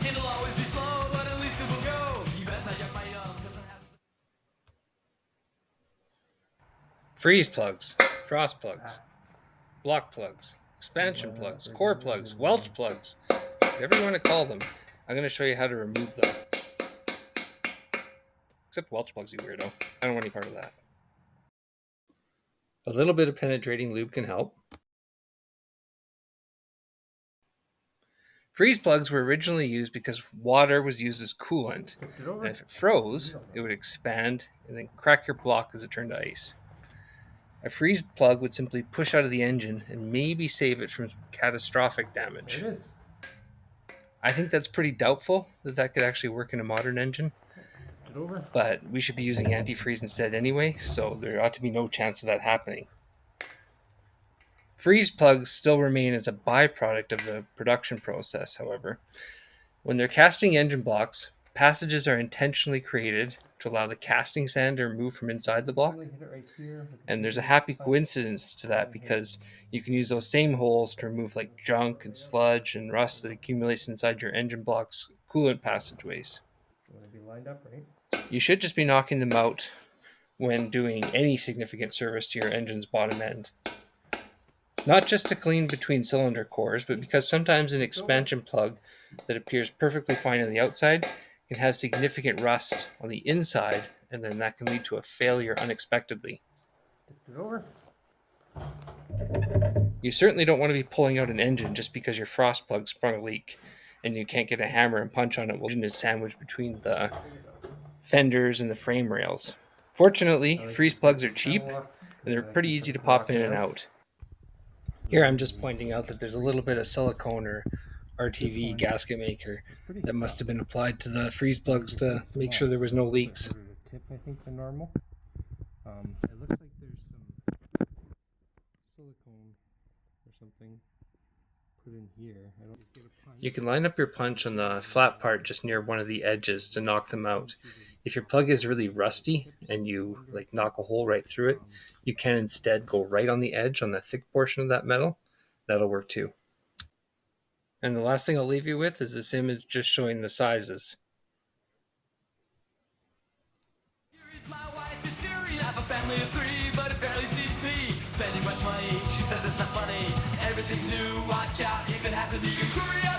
It'll always be slow, but at least it will go. You best not yuck my yum. Freeze plugs, frost plugs, block plugs, expansion plugs, core plugs, Welch plugs, whatever you want to call them. I'm going to show you how to remove them. Except Welch plugs, you weirdo. I don't want any part of that. A little bit of penetrating lube can help. Freeze plugs were originally used because water was used as coolant, and if it froze, it would expand and then crack your block as it turned to ice. A freeze plug would simply push out of the engine and maybe save it from catastrophic damage. There it is. I think that's pretty doubtful that could actually work in a modern engine, Get over. but we should be using antifreeze instead anyway, so there ought to be no chance of that happening. Freeze plugs still remain as a byproduct of the production process, however. When they're casting engine blocks, passages are intentionally created to allow the casting sand to remove from inside the block. Hit it right here. And there's a happy coincidence to that because you can use those same holes to remove like junk and sludge and rust that accumulates inside your engine block's coolant passageways. You want to be lined up, right? You should just be knocking them out when doing any significant service to your engine's bottom end. Not just to clean between cylinder cores, but because sometimes an expansion plug that appears perfectly fine on the outside can have significant rust on the inside, and then that can lead to a failure unexpectedly. Get it over. You certainly don't want to be pulling out an engine just because your frost plug sprung a leak and you can't get a hammer and punch on it while the engine is sandwiched between the fenders and the frame rails. Fortunately, freeze plugs are cheap and they're pretty easy to pop in and out. Here I'm just pointing out that there's a little bit of silicone or RTV gasket maker that must have been applied to the freeze plugs to make sure there was no leaks. Tip, I think, than normal. It looks like there's some silicone or something put in here. I don't just get a punch. You can line up your punch on the flat part just near one of the edges to knock them out. If your plug is really rusty and you knock a hole right through it, you can instead go right on the edge on the thick portion of that metal. That'll work too. And the last thing I'll leave you with is this image just showing the sizes. My wife is furious. I have a family of 3, but it barely suits me. Spending much money, she says it's not funny. Everything's new, watch out, it could happen to you. Courier!